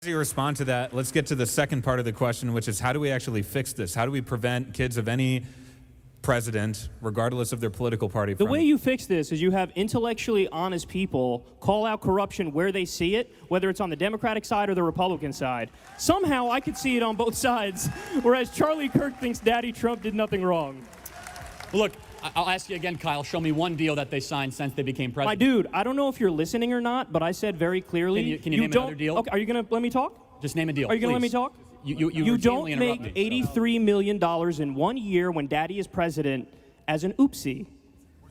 you respond to that, let's get to the second part of the question, which is how do we actually fix this? How do we prevent kids of any president, regardless of their political party? The way you fix this is you have intellectually honest people call out corruption where they see it, whether it's on the Democratic side or the Republican side. Somehow I could see it on both sides, whereas Charlie Kirk thinks Daddy Trump did nothing wrong. Look, I'll ask you again, Kyle. Show me one deal that they signed since they became president. My dude, I don't know if you're listening or not, but I said very clearly. Can you name another deal? Okay, are you going to let me talk? Just name a deal. Are you going to let me talk? You don't routinely make interrupt me. $83 million in 1 year when Daddy is president as an oopsie.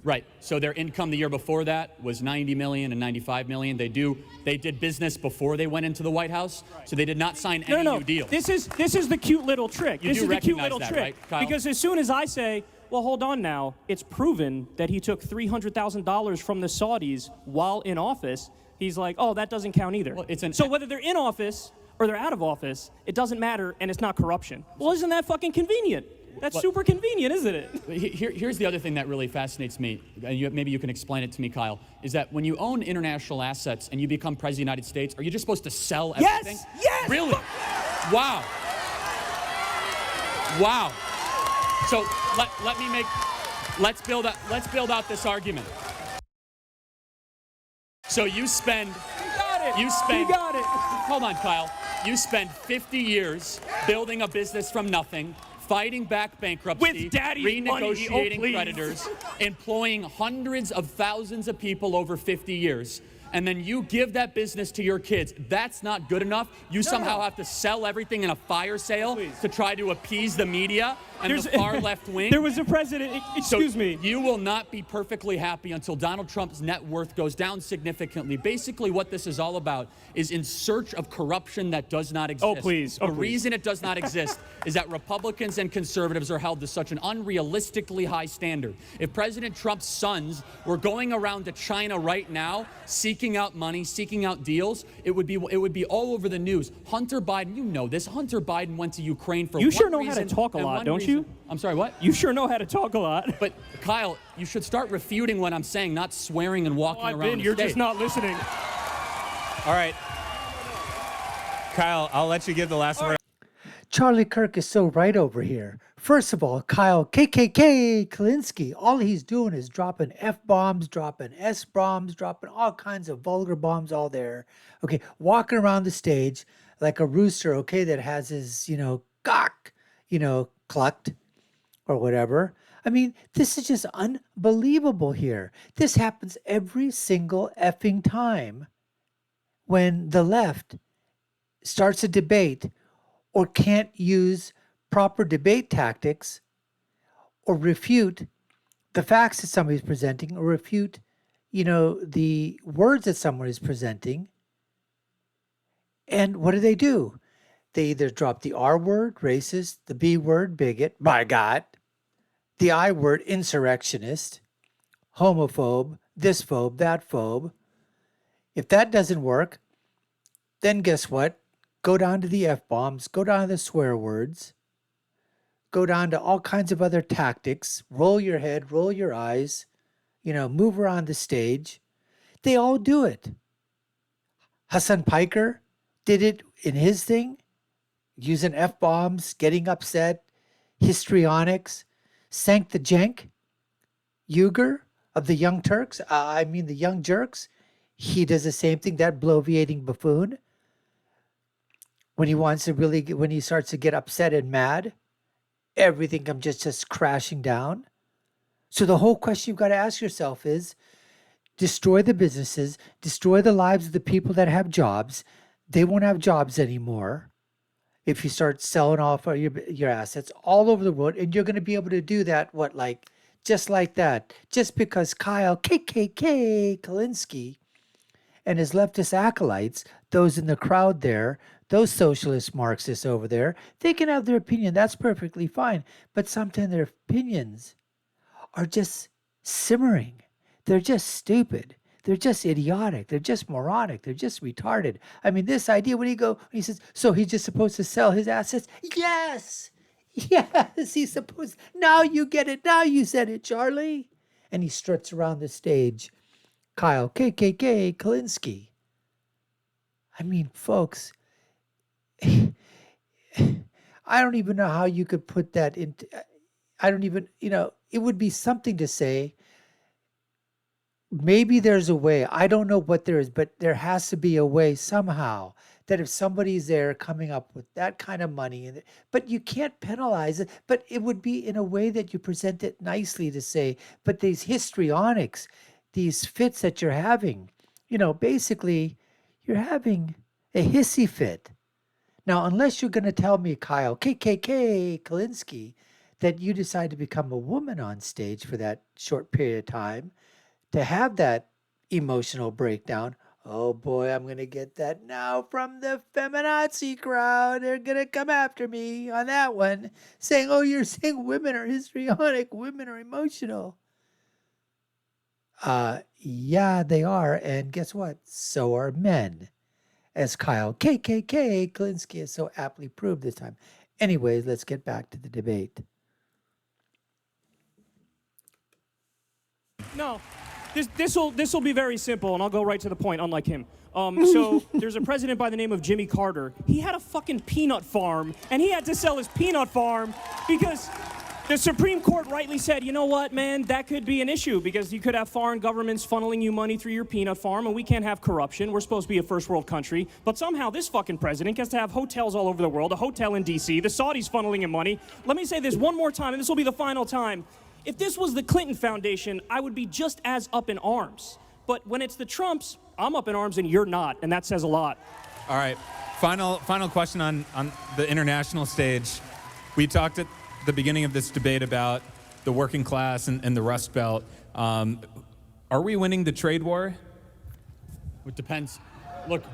Right. So their income the year before that was $90 million and $95 million. They did business before they went into the White House, so they did not sign any new deals. This is the cute little trick. You this do is the cute recognize little that, trick. right, Kyle? Because as soon as I say, well, hold on now, it's proven that he took $300,000 from the Saudis while in office, he's like, oh, that doesn't count either. Well, so whether they're in office or they're out of office, it doesn't matter, and it's not corruption. Well, isn't that fucking convenient? That's super convenient, isn't it? Here's the other thing that really fascinates me, and maybe you can explain it to me, Kyle, is that when you own international assets and you become president of the United States, are you just supposed to sell everything? Yes! Really? Wow. Wow. So let's build out this argument. So you spend... You got it. Hold on, Kyle. You spend 50 years building a business from nothing, fighting back bankruptcy, with Daddy's money, renegotiating creditors, employing hundreds of thousands of people over 50 years, and then you give that business to your kids. That's not good enough. You somehow have to sell everything in a fire sale to try to appease the media and the far left wing. There was a president, excuse me. You will not be perfectly happy until Donald Trump's net worth goes down significantly. Basically, what this is all about is in search of corruption that does not exist. Oh, please. The reason it does not exist is that Republicans and conservatives are held to such an unrealistically high standard. If President Trump's sons were going around to China right now, seeking out money, seeking out deals, it would be all over the news. Hunter Biden, you know this. Hunter Biden went to Ukraine for one reason. You sure know how to talk a lot, don't you? I'm sorry, what? You sure know how to talk a lot. But, Kyle, you should start refuting what I'm saying, not swearing and walking around the You're stage. just not listening. All right. Kyle, I'll let you give the last word. Charlie Kirk is so right over here. First of all, Kyle Kulinski, all he's doing is dropping F-bombs, dropping S-bombs, dropping all kinds of vulgar bombs all there. Okay, walking around the stage like a rooster, okay, that has his, cock, clucked or whatever. I mean, this is just unbelievable here. This happens every single effing time when the left starts a debate or can't use proper debate tactics or refute the facts that somebody's presenting or refute, the words that someone is presenting. And what do? They either drop the R word, racist, the B word, bigot, by God, the I word, insurrectionist, homophobe, this phobe, that phobe. If that doesn't work, then guess what? Go down to the F-bombs, go down to the swear words, go down to all kinds of other tactics, roll your head, roll your eyes, move around the stage. They all do it. Hassan Piker did it in his thing, using F-bombs, getting upset, histrionics. Sank the Jenk, Uyghur of the Young Turks, the Young Jerks, he does the same thing, that bloviating buffoon. When he starts to get upset and mad, everything comes just crashing down. So the whole question you've got to ask yourself is, destroy the businesses, destroy the lives of the people that have jobs. They won't have jobs anymore if you start selling off your assets all over the world. And you're going to be able to do that, just like that. Just because Kyle Kulinski and his leftist acolytes, those in the crowd there, those socialist Marxists over there, they can have their opinion. That's perfectly fine. But sometimes their opinions are just simmering. They're just stupid. They're just idiotic. They're just moronic. They're just retarded. I mean, this idea, when he says, so he's just supposed to sell his assets? Yes. Yes, he's supposed. Now you get it. Now you said it, Charlie. And he struts around the stage. Kyle Kulinski. I mean, folks, I don't even know how you could put that into. I don't even, it would be something to say. Maybe there's a way. I don't know what there is, but there has to be a way somehow that if somebody's there coming up with that kind of money, but you can't penalize it, but it would be in a way that you present it nicely to say, but these histrionics, these fits that you're having, basically you're having a hissy fit. Now, unless you're going to tell me, Kyle, Kulinski, that you decide to become a woman on stage for that short period of time, to have that emotional breakdown. Oh boy, I'm going to get that now from the feminazi crowd. They're going to come after me on that one, saying, oh, you're saying women are histrionic, women are emotional. Yeah, they are. And guess what? So are men. As Kyle Kulinski has so aptly proved this time. Anyways, let's get back to the debate. No, this will be very simple, and I'll go right to the point, unlike him. So there's a president by the name of Jimmy Carter. He had a fucking peanut farm, and he had to sell his peanut farm because the Supreme Court rightly said, you know what, man, that could be an issue because you could have foreign governments funneling you money through your peanut farm, and we can't have corruption. We're supposed to be a first world country. But somehow this fucking president gets to have hotels all over the world, a hotel in D.C., the Saudis funneling him money. Let me say this one more time, and this will be the final time. If this was the Clinton Foundation, I would be just as up in arms. But when it's the Trumps, I'm up in arms and you're not, and that says a lot. All right, final question on the international stage. We talked at the beginning of this debate about the working class and the Rust Belt. Are we winning the trade war? It depends. Look,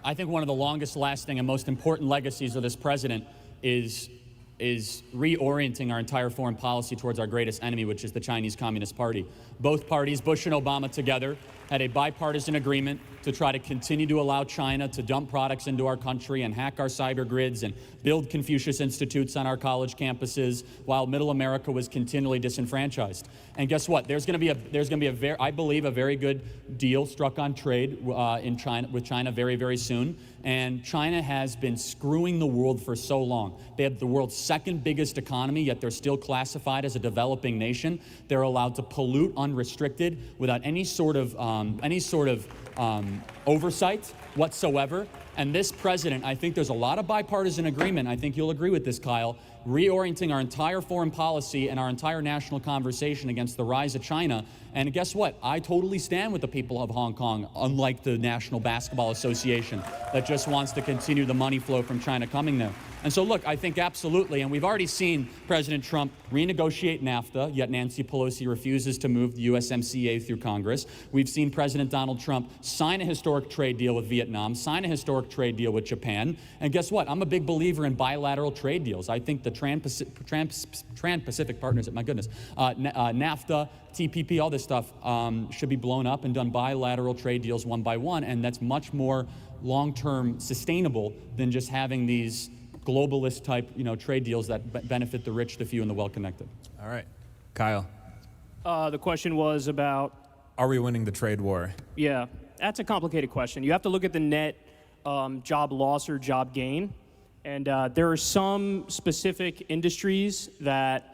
I think one of the longest lasting and most important legacies of this president is reorienting our entire foreign policy towards our greatest enemy, which is the Chinese Communist Party. Both parties, Bush and Obama together, had a bipartisan agreement to try to continue to allow China to dump products into our country and hack our cyber grids and build Confucius institutes on our college campuses while middle America was continually disenfranchised. And guess what? There's going to be I believe, a very good deal struck on trade with China very, very soon. And China has been screwing the world for so long. They have the world's second biggest economy, yet they're still classified as a developing nation. They're allowed to pollute unrestricted without any sort of oversight whatsoever. And this president, I think there's a lot of bipartisan agreement. I think you'll agree with this, Kyle, reorienting our entire foreign policy and our entire national conversation against the rise of China. And guess what? I totally stand with the people of Hong Kong, unlike the National Basketball Association that just wants to continue the money flow from China coming there. And so, look, I think absolutely, and we've already seen President Trump renegotiate NAFTA, yet Nancy Pelosi refuses to move the USMCA through Congress. We've seen President Donald Trump sign a historic trade deal with Vietnam, sign a historic trade deal with Japan. And guess what? I'm a big believer in bilateral trade deals. I think the Trans-Pacific Partnership, my goodness, NAFTA, TPP, all this stuff should be blown up and done bilateral trade deals one by one, and that's much more long-term sustainable than just having these globalist type, trade deals that benefit the rich, the few, and the well-connected. All right, Kyle. The question was about... Are we winning the trade war? Yeah, that's a complicated question. You have to look at the net job loss or job gain. And there are some specific industries that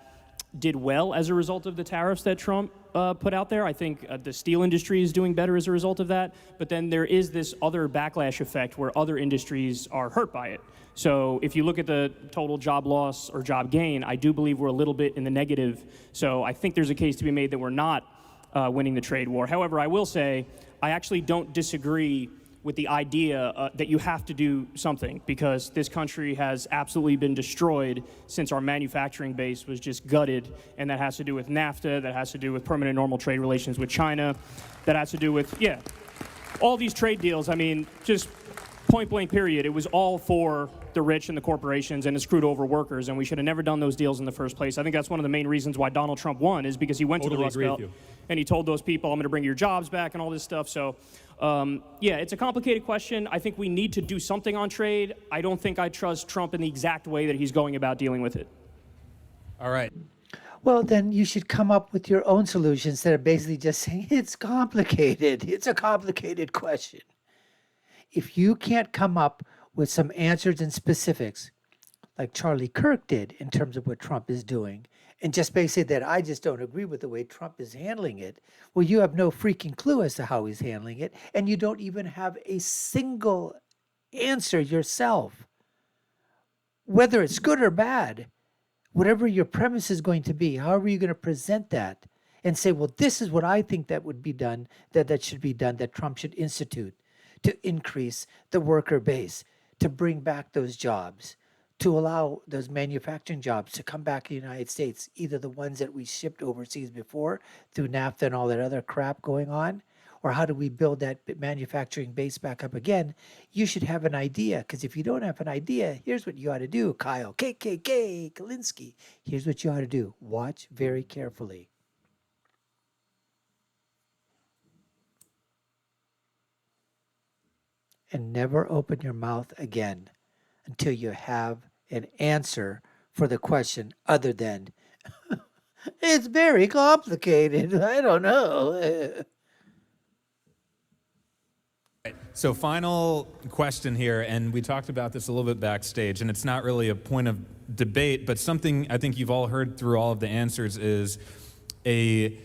did well as a result of the tariffs that Trump put out there. I think the steel industry is doing better as a result of that. But then there is this other backlash effect where other industries are hurt by it. So if you look at the total job loss or job gain, I do believe we're a little bit in the negative. So I think there's a case to be made that we're not winning the trade war. However, I will say I actually don't disagree with the idea that you have to do something, because this country has absolutely been destroyed since our manufacturing base was just gutted, and that has to do with NAFTA, that has to do with permanent normal trade relations with China, that has to do with, all these trade deals. I mean, just point blank period, it was all for the rich and the corporations, and it screwed over workers, and we should have never done those deals in the first place. I think that's one of the main reasons why Donald Trump won, is because he went to the Rust Belt and he told those people, I'm going to bring your jobs back and all this stuff. So, it's a complicated question. I think we need to do something on trade. I don't think I trust Trump in the exact way that he's going about dealing with it. All right. Well, then you should come up with your own solutions instead of basically just saying it's complicated. It's a complicated question. If you can't come up with some answers and specifics, like Charlie Kirk did in terms of what Trump is doing, and just basically that I just don't agree with the way Trump is handling it, well, you have no freaking clue as to how he's handling it, and you don't even have a single answer yourself. Whether it's good or bad, whatever your premise is going to be, however you're going to present that and say, well, this is what I think that would be done, that should be done, that Trump should institute to increase the worker base, to bring back those jobs, to allow those manufacturing jobs to come back to the United States, either the ones that we shipped overseas before through NAFTA and all that other crap going on, or how do we build that manufacturing base back up again? You should have an idea, because if you don't have an idea, here's what you ought to do, Kyle Kulinski. Here's what you ought to do. Watch very carefully. And never open your mouth again until you have an answer for the question other than, it's very complicated. I don't know. So final question here, and we talked about this a little bit backstage, and it's not really a point of debate, but something I think you've all heard through all of the answers is a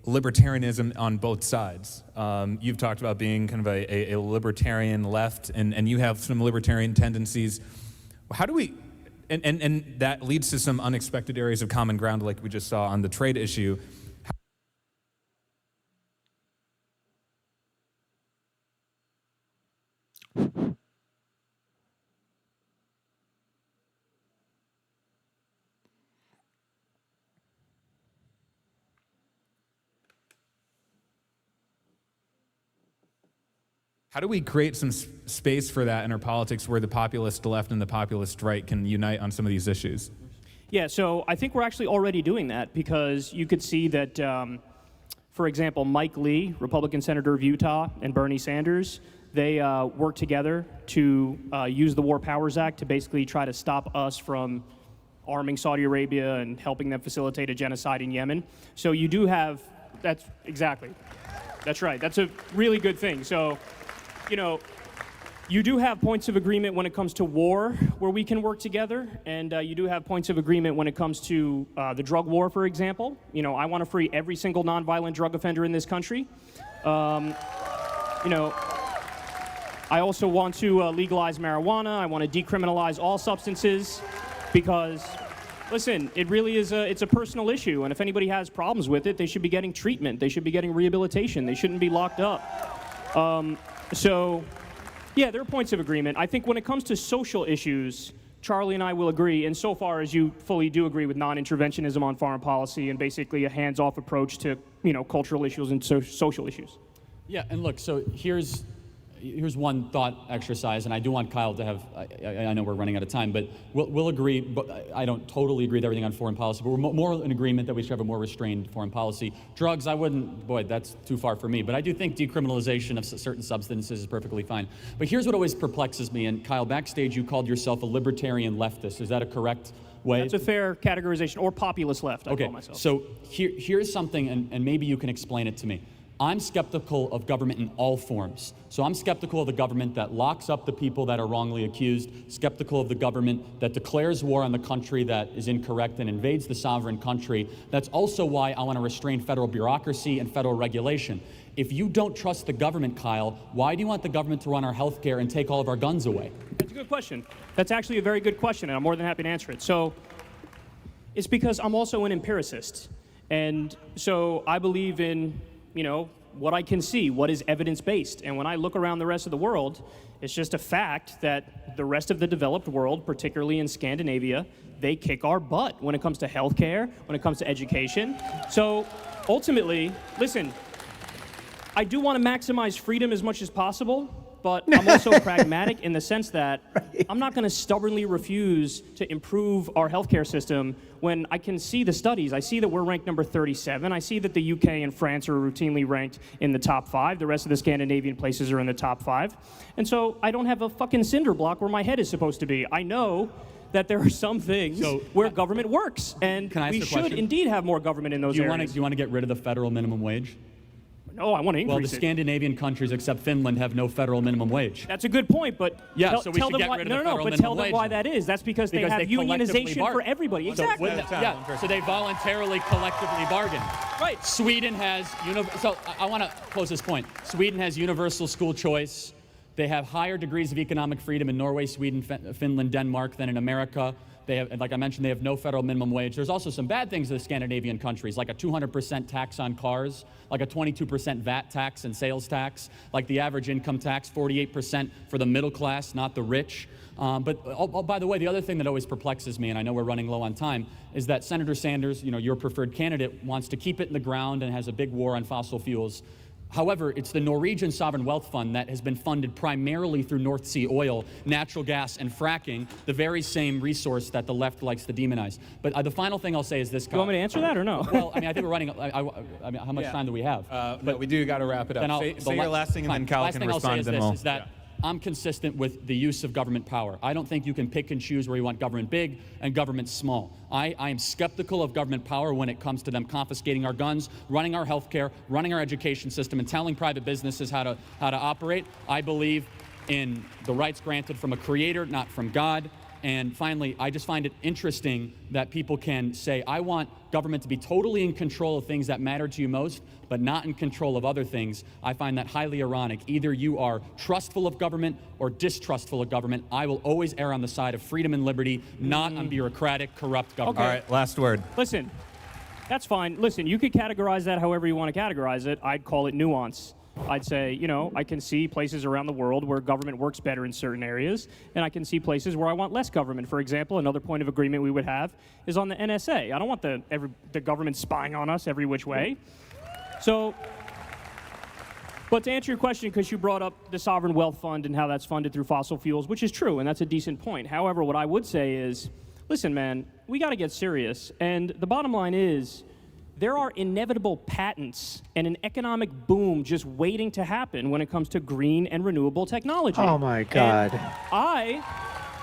libertarianism on both sides. You've talked about being kind of a libertarian left, and you have some libertarian tendencies. How do we, and that leads to some unexpected areas of common ground like we just saw on the trade issue. How do we create some space for that in our politics where the populist left and the populist right can unite on some of these issues? Yeah, so I think we're actually already doing that, because you could see that, for example, Mike Lee, Republican Senator of Utah, and Bernie Sanders, they work together to use the War Powers Act to basically try to stop us from arming Saudi Arabia and helping them facilitate a genocide in Yemen. So you do have, that's right, that's a really good thing. So, you know, you do have points of agreement when it comes to war where we can work together, and you do have points of agreement when it comes to the drug war, for example. You know, I want to free every single nonviolent drug offender in this country. You know, I also want to legalize marijuana. I want to decriminalize all substances, because, listen, it really is it's a personal issue, and if anybody has problems with it, they should be getting treatment. They should be getting rehabilitation. They shouldn't be locked up. So, yeah, there are points of agreement. I think when it comes to social issues, Charlie and I will agree, insofar as you fully do agree with non-interventionism on foreign policy and basically a hands-off approach to, you know, cultural issues and social issues. Yeah, and look, so here's one thought exercise, and I do want Kyle to have, I know we're running out of time, but we'll agree, but I don't totally agree with everything on foreign policy, but we're more in agreement that we should have a more restrained foreign policy. Drugs, I wouldn't, boy, that's too far for me, but I do think decriminalization of certain substances is perfectly fine. But here's what always perplexes me, and Kyle, backstage you called yourself a libertarian leftist. Is that a correct way? That's a fair categorization, or populist left, I call myself. So here's something, and maybe you can explain it to me. I'm skeptical of government in all forms. So I'm skeptical of the government that locks up the people that are wrongly accused, skeptical of the government that declares war on the country that is incorrect and invades the sovereign country. That's also why I want to restrain federal bureaucracy and federal regulation. If you don't trust the government, Kyle, why do you want the government to run our health care and take all of our guns away? That's a good question. That's actually a very good question, and I'm more than happy to answer it. So it's because I'm also an empiricist. And so I believe in, you know, what I can see, what is evidence-based. And when I look around the rest of the world, it's just a fact that the rest of the developed world, particularly in Scandinavia, they kick our butt when it comes to healthcare, when it comes to education. So ultimately, listen, I do want to maximize freedom as much as possible, but I'm also pragmatic in the sense that I'm not going to stubbornly refuse to improve our healthcare system when I can see the studies. I see that we're ranked number 37. I see that the UK and France are routinely ranked in the top 5. The rest of the Scandinavian places are in the top 5. And so I don't have a fucking cinder block where my head is supposed to be. I know that there are some things where government works, and we should indeed have more government in those areas. Do you want to get rid of the federal minimum wage? No, I want to Well, the increase it. Scandinavian countries, except Finland, have no federal minimum wage. That's a good point, but Yeah, tell, so we tell should them get why. rid of No, the no, no, federal but tell minimum them why wage. that is. That's because they have collectively unionization bar- for everybody. So Exactly. with the- so they voluntarily collectively bargain. Right. Sweden has, so I want to close this point. Sweden has universal school choice. They have higher degrees of economic freedom in Norway, Sweden, Finland, Denmark than in America. They have, like I mentioned, they have no federal minimum wage. There's also some bad things in the Scandinavian countries, like a 200% tax on cars, like a 22% VAT tax and sales tax, like the average income tax, 48% for the middle class, not the rich. But by the way, the other thing that always perplexes me, and I know we're running low on time, is that Senator Sanders, your preferred candidate, wants to keep it in the ground and has a big war on fossil fuels. However, it's the Norwegian Sovereign Wealth Fund that has been funded primarily through North Sea oil, natural gas, and fracking, the very same resource that the left likes to demonize. But the final thing I'll say is this, Kyle. You want me to answer that or no? Well, I mean, I think we're running, I mean, how much time do we have? But we do got to wrap it up. Say your last thing, and then Kyle can respond. Last thing I'll say is this, I'm consistent with the use of government power. I don't think you can pick and choose where you want government big and government small. I am skeptical of government power when it comes to them confiscating our guns, running our healthcare, running our education system, and telling private businesses how to operate. I believe in the rights granted from a creator, not from God. And finally, I just find it interesting that people can say, I want government to be totally in control of things that matter to you most, but not in control of other things. I find that highly ironic. Either you are trustful of government or distrustful of government. I will always err on the side of freedom and liberty, not on bureaucratic, corrupt government. Okay. All right, last word. Listen, that's fine. Listen, you could categorize that however you want to categorize it. I'd call it nuance. I'd say, I can see places around the world where government works better in certain areas, and I can see places where I want less government. For example, another point of agreement we would have is on the NSA. I don't want the government spying on us every which way. So, but to answer your question, because you brought up the Sovereign Wealth Fund and how that's funded through fossil fuels, which is true, and that's a decent point. However, what I would say is, listen, man, we got to get serious. And the bottom line is, there are inevitable patents and an economic boom just waiting to happen when it comes to green and renewable technology. Oh my God. And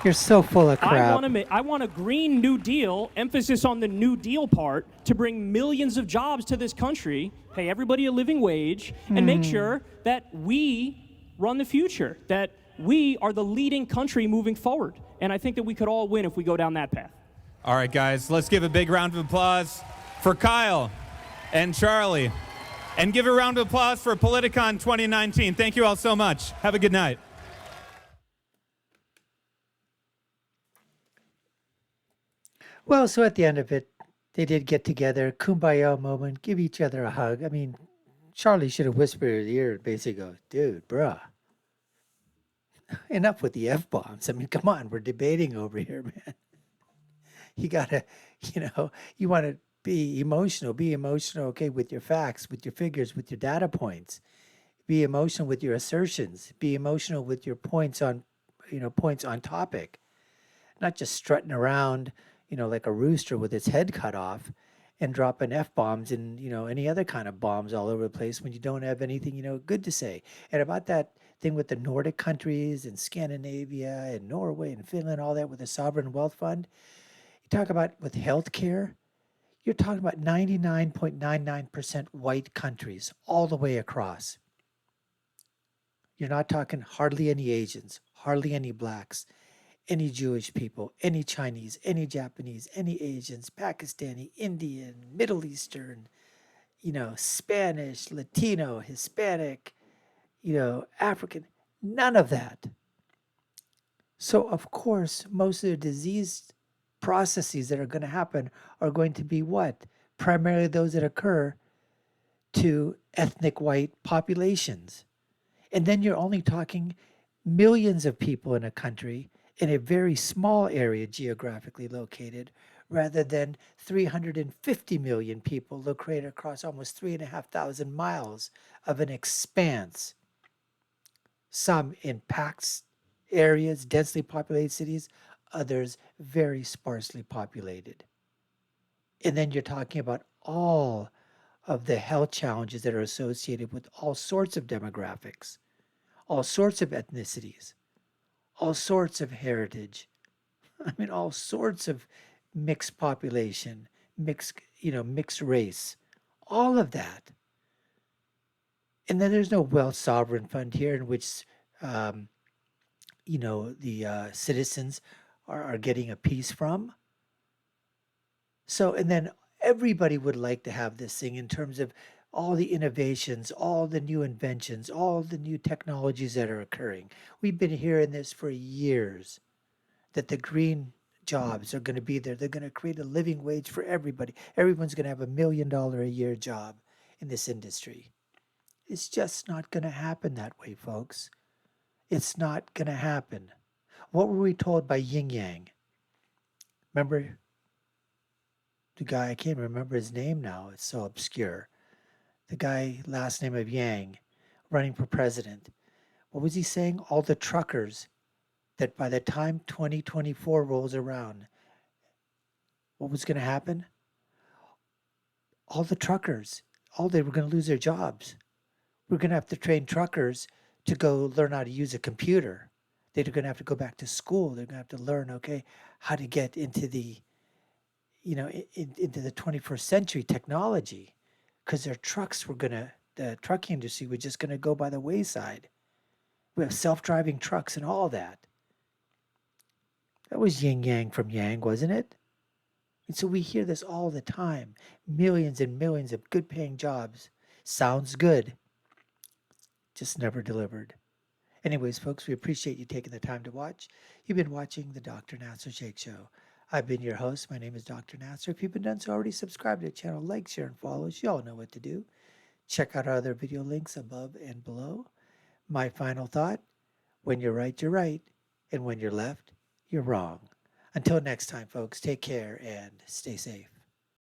You're so full of crap. I want a Green New Deal, emphasis on the New Deal part, to bring millions of jobs to this country, pay everybody a living wage, and make sure that we run the future, that we are the leading country moving forward. And I think that we could all win if we go down that path. All right, guys, let's give a big round of applause for Kyle and Charlie. And give a round of applause for Politicon 2019. Thank you all so much. Have a good night. Well, so at the end of it, they did get together, kumbaya moment, give each other a hug. I mean, Charlie should have whispered in his ear and basically go, dude, bruh, enough with the F-bombs. I mean, come on, we're debating over here, man. You gotta, you want to be emotional, okay, with your facts, with your figures, with your data points. Be emotional with your assertions. Be emotional with your points on topic. Not just strutting around, like a rooster with its head cut off and dropping F-bombs and, any other kind of bombs all over the place when you don't have anything, good to say. And about that thing with the Nordic countries and Scandinavia and Norway and Finland, all that with the Sovereign Wealth Fund, you talk about with healthcare, you're talking about 99.99% white countries all the way across. You're not talking hardly any Asians, hardly any blacks, any Jewish people, any Chinese, any Japanese, any Asians, Pakistani, Indian, Middle Eastern, Spanish, Latino, Hispanic, African, none of that. So, of course, most of the disease processes that are going to happen are going to be what? Primarily those that occur to ethnic white populations. And then you're only talking millions of people in a country in a very small area geographically located, rather than 350 million people located across almost 3,500 miles of an expanse. Some in packed areas, densely populated cities, others very sparsely populated. And then you're talking about all of the health challenges that are associated with all sorts of demographics, all sorts of ethnicities, all sorts of heritage. I mean, all sorts of mixed population, mixed race, all of that. And then there's no wealth sovereign fund here in which, um, the citizens are getting a piece from. So, and then everybody would like to have this thing in terms of all the innovations, all the new inventions, all the new technologies that are occurring. We've been hearing this for years that the green jobs are going to be there. They're going to create a living wage for everybody. Everyone's going to have $1 million a year job in this industry. It's just not going to happen that way, folks. It's not going to happen. What were we told by Yin Yang? Remember the guy, I can't remember his name now, it's so obscure. The guy, last name of Yang, running for president. What was he saying? All the truckers, that by the time 2024 rolls around, what was going to happen? All the truckers, they were going to lose their jobs. We're going to have to train truckers to go learn how to use a computer. They're going to have to go back to school. They're going to have to learn, okay, how to get into the, into the 21st century technology, because their trucks were going to, the trucking industry was just going to go by the wayside. We have self-driving trucks and all that. That was yin yang from yang, wasn't it? And so we hear this all the time. Millions and millions of good paying jobs. Sounds good. Just never delivered. Anyways, folks, we appreciate you taking the time to watch. You've been watching the Dr. Nasir Shaikh Show. I've been your host. My name is Dr. Nasir. If you've been done so already, subscribe to the channel, like, share, and follow. You all know what to do. Check out our other video links above and below. My final thought, when you're right, you're right. And when you're left, you're wrong. Until next time, folks, take care and stay safe.